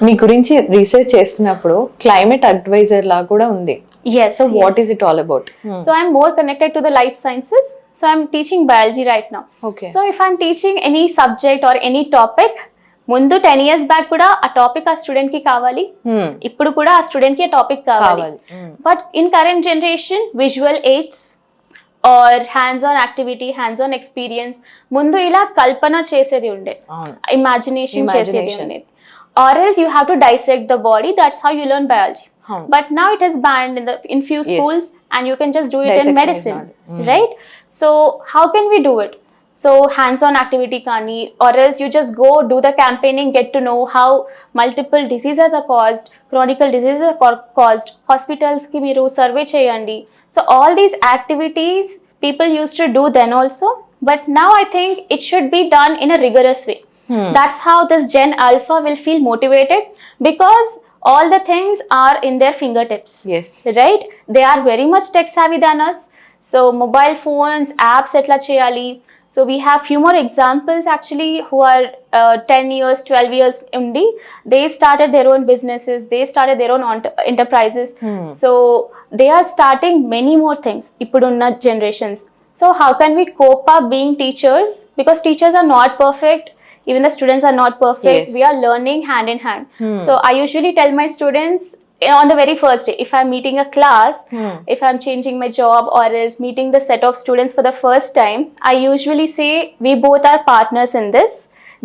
మీ గురించి రీసెర్చ్ చేస్తున్నప్పుడు climate advisor లా కూడా ఉంది. Yes. So what is it all about? So I'm more connected to the life sciences. So I'm teaching biology right now. Okay. So if I'm teaching any subject or any topic, ముందు 10 years back కూడా ఆ topic ఆ student కి కావాలి, ఇప్పుడు కూడా ఆ student కి ఆ టాపిక్ కావాలి. But in current generation visual aids are hands on activity, hands on experience, ముందు ఇలా కల్పన చేసేది ఉండే, ఇమాజినేషన్ చేసేది ఉండేది. Or else you have to dissect the body, that's how you learn biology. But now it is banned in few schools, and you can just do it in medicine, right? So how can we do it? So hands-on activity kani, or else you just go do the campaigning, get to know how multiple diseases are caused, chronic diseases are caused, hospitals ki meeru survey cheyandi. So all these activities people used to do then also, but now I think it should be done in a rigorous way. That's how this Gen Alpha will feel motivated, because all the things are in their fingertips. Yes. Right? They are very much tech savvy than us. So mobile phones, apps etla cheyali. So we have few more examples actually who are 10 years, 12 years undi. They started their own businesses. They started their own enterprises. So they are starting many more things ippudunna generations. So how can we cope up being teachers? Because teachers are not perfect. Even the students are not perfect. Yes. We are learning hand in hand. So I usually tell my students on the very first day, if I'm meeting a class, if I'm changing my job or else meeting the set of students for the first time, I usually say we both are partners in this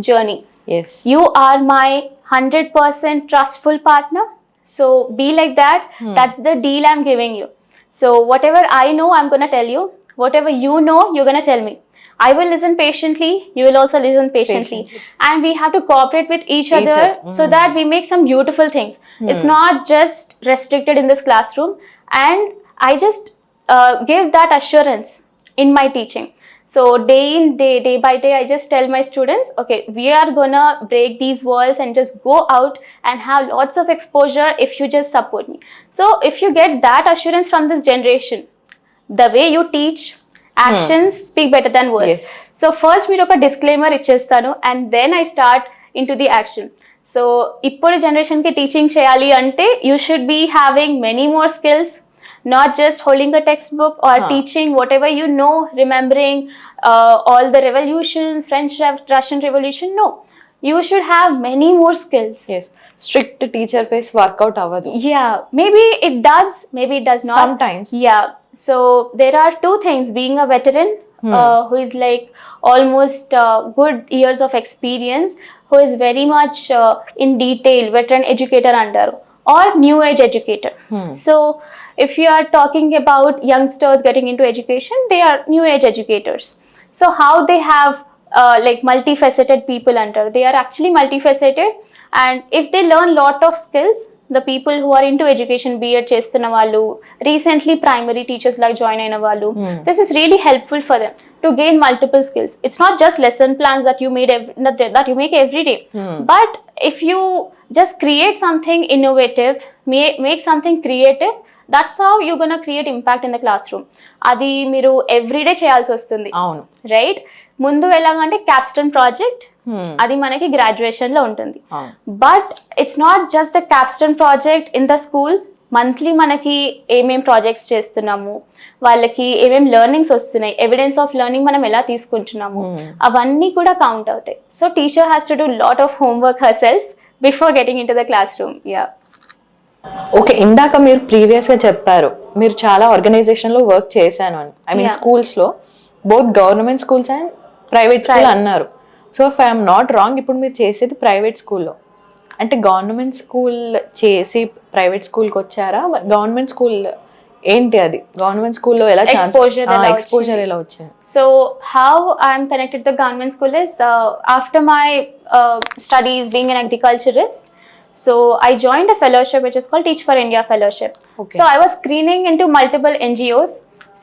journey. Yes. You are my 100% trustful partner. So be like that. That's the deal I'm giving you. So whatever I know, I'm going to tell you. Whatever you know, you're going to tell me. I will listen patiently, you will also listen patiently. And we have to cooperate with each other so that we make some beautiful things. It's not just restricted in this classroom, and I just give that assurance in my teaching. So day in day by day, I just tell my students, okay, we are gonna break these walls and just go out and have lots of exposure if you just support me. So if you get that assurance from this generation, the way you teach, actions speak better than words. Yes. So first మీరు ఒక disclaimer ఇచ్చేస్తాను, and then I start into the action. So ఇప్పుడు generation కి teaching చేయాలి అంటే you should be having many more skills, not just holding a textbook or teaching whatever you know, remembering all the revolutions, French, Russian revolution. No, you should have many more skills. Yes. Strict teacher face workout avadu. Yeah, maybe it does, maybe it does not. Sometimes. Yeah. So there are two things. Being a veteran who is like almost good years of experience, who is very much in detail, veteran educator under, or new age educator. So if you are talking about youngsters getting into education, they are new age educators. So how they have like multifaceted people under, they are actually multifaceted, and if they learn lot of skills, the people who are into education, B.Ed chestunna vallu, recently primary teachers like join aina vallu, this is really helpful for them to gain multiple skills. It's not just lesson plans that you made that you make every day, but if you just create something innovative, make something creative, that's how you're going to create impact in the classroom. Adi మీరు everyday చేయాల్సి వస్తుంది, అవును, right? ముందు ఎలాగంటే Capstone project, అది మనకి graduation లో ఉంటుంది. But it's not just the Capstone project in the school. Monthly మనకి ఏమేం ప్రాజెక్ట్స్ చేస్తున్నాము, వాళ్ళకి ఏమేం లెర్నింగ్స్ వస్తున్నాయి, ఎవిడెన్స్ ఆఫ్ లెర్నింగ్ మనం ఎలా తీసుకుంటున్నాము, అవన్నీ కూడా కౌంట్ అవుతాయి. So teacher has to do lot of homework her self before getting in to the class room. Yeah. Okay, ఇందాక మీరు ప్రీవియస్ గా చెప్పారు మీరు చాలా ఆర్గనైజేషన్ లో వర్క్ చేశాను అని. ఐ మీన్ స్కూల్స్ లో both government schools and private school అన్నారు. So if I'm not wrong, ఇప్పుడు మీరు చేసేది ప్రైవేట్ స్కూల్లో, అంటే గవర్నమెంట్ స్కూల్ చేసి ప్రైవేట్ స్కూల్కి వచ్చారా? గవర్నమెంట్ స్కూల్ ఏంటి అది? గవర్నమెంట్ స్కూల్లో ఎలా ఎక్స్పోజర్ ఎలా వచ్చింది? So how I'm connected to government school is after my studies being an agriculturist. So I joined a fellowship which is called Teach for India Fellowship. Okay. So I was screening into multiple NGOs.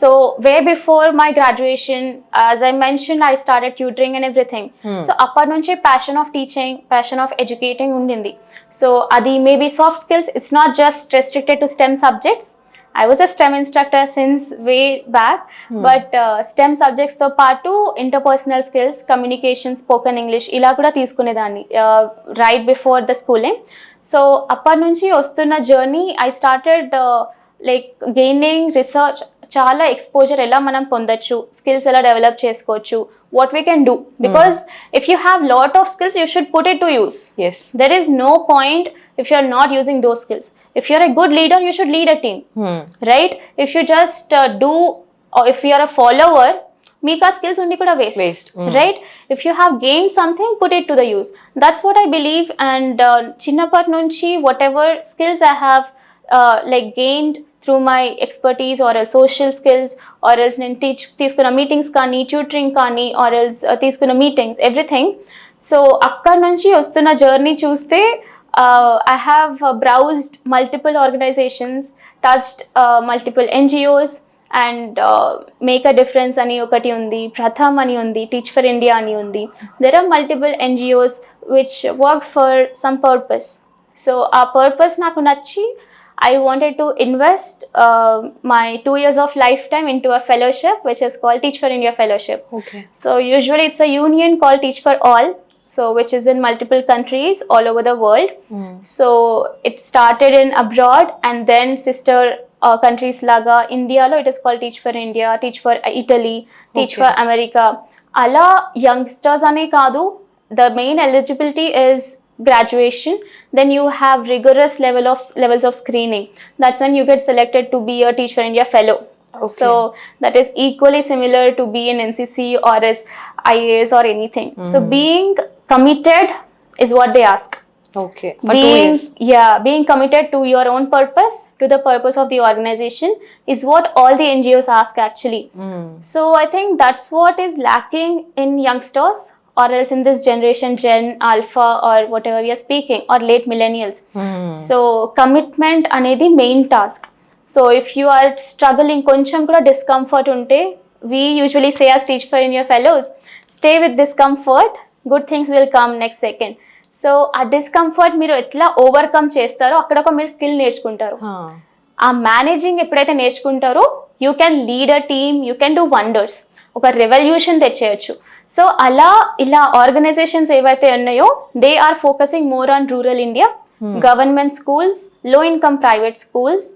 So way before my graduation, as I mentioned, I started tutoring and everything. So apart nunchi passion of teaching, passion of educating undindi. So adi maybe soft skills, it's not just restricted to STEM subjects. I was a STEM instructor since way back, but STEM subjects తో పాటు interpersonal skills, communication, spoken English ఇలా కూడా తీసుకునేదాన్ని right before the schooling. So అప్పటి నుంచి వస్తున్న journey I started like gaining research, చాలా exposure ఎలా మనం పొందొచ్చు, స్కిల్స్ ఎలా డెవలప్ చేసుకోవచ్చు, what we can do, because if you have lot of skills you should put it to use. Yes, there is no point if you are not using those skills. If you are a good leader you should lead a team, right? If you just do, or if you are a follower, meek aa skills undi kuda waste. Right? If you have gained something, put it to the use. That's what I believe. And chinnapat nunchi whatever skills I have like gained through my expertise or else social skills, or else నేను తీసుకున్న meetings కానీ, tutoring కానీ, or else తీసుకున్న meetings, everything. So అక్కడ నుంచి వస్తున్న journey చూస్తే I have browsed multiple organizations, touched multiple NGOs, and make a difference ani okati undi, Pratham ani undi, Teach for India ani undi. There are multiple NGOs which work for some purpose. So our purpose naku nachi I wanted to invest my 2 years of lifetime into a fellowship which is called Teach for India Fellowship. Okay. So usually it's a union called Teach for All, so which is in multiple countries all over the world. So it started in abroad, and then sister countries laga India lo it is called Teach for India, Teach for Italy, Teach for America. Ala youngsters ane kaadu, the main eligibility is graduation, then you have rigorous levels of screening. That's when you get selected to be a Teach for India fellow. Okay. So that is equally similar to be in NCC or as IAS or anything. So being committed is what they ask. Okay. For 2 years. Being committed to your own purpose, to the purpose of the organization, is what all the NGOs ask actually. So I think that's what is lacking in youngsters, or else in this generation, Gen Alpha or whatever we are speaking, or late millennials. So commitment anedi main task. So if you are struggling, koncham kuda discomfort unte, we usually say as Teach for India fellows, stay with discomfort, good things will come next second. So ఆ discomfort మీరు ఎట్లా overcome చేస్తారో అక్కడ ఒక మీరు skill నేర్చుకుంటారు. ఆ managing ఎప్పుడైతే నేర్చుకుంటారో you can lead a team, you can do wonders, ఒక రెవల్యూషన్ తెచ్చేయచ్చు. సో అలా ఇలా ఆర్గనైజేషన్స్ ఏవైతే ఉన్నాయో they are focusing more on rural India, government schools, low income private schools,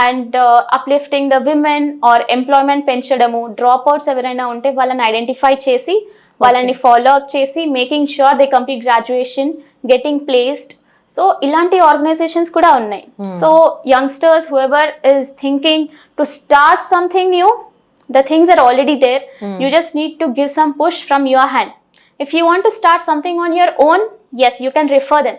and uplifting the women or employment పెంచడము, dropouts ఎవరైనా ఉంటే వాళ్ళని ఐడెంటిఫై చేసి వాళ్ళని ఫాలో అప్ చేసి making sure they complete graduation, getting placed. So ఇలాంటి organisations కూడా ఉన్నాయి. So youngsters whoever is thinking to start something new, the things are already there. You just need to give some push from your hand. If you want to start something on your own, yes, you can refer them.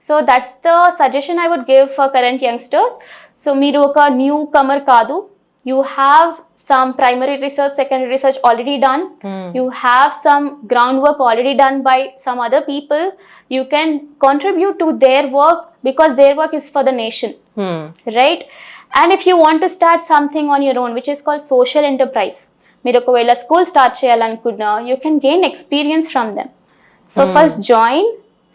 So that's the suggestion I would give for current youngsters. So meeru oka newcomer kaadu, you have some primary research, secondary research already done. You have some groundwork already done by some other people. You can contribute to their work because their work is for the nation. Right? And if you want to start something on your own, which is called social enterprise, మీరు ఒకవేళ school start చేయాలనుకున్నా you can gain experience from them. So first join,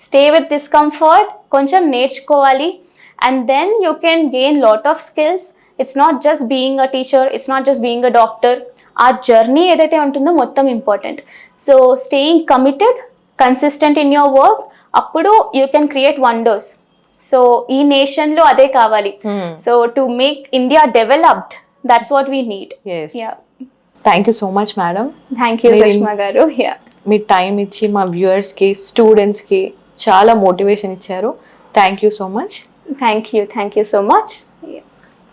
stay with discomfort, కొంచెం నేర్చుకోవాలి, and then you can gain lot of skills. It's not just being a teacher, it's not just being a doctor. ఆ journey ఏదైతే ఉంటుందో మొత్తం important. So staying committed, consistent in your work, అప్పుడు you can create wonders. So ఈ nation లో అదే కావాలి. So to make India developed, that's what we need. Thank you so much madam. Thank you Sushma గారు. మీ time ఇచ్చి మా viewers కి, students కి చాలా మోటివేషన్ ఇచ్చారు. Thank you so much. Thank you so much.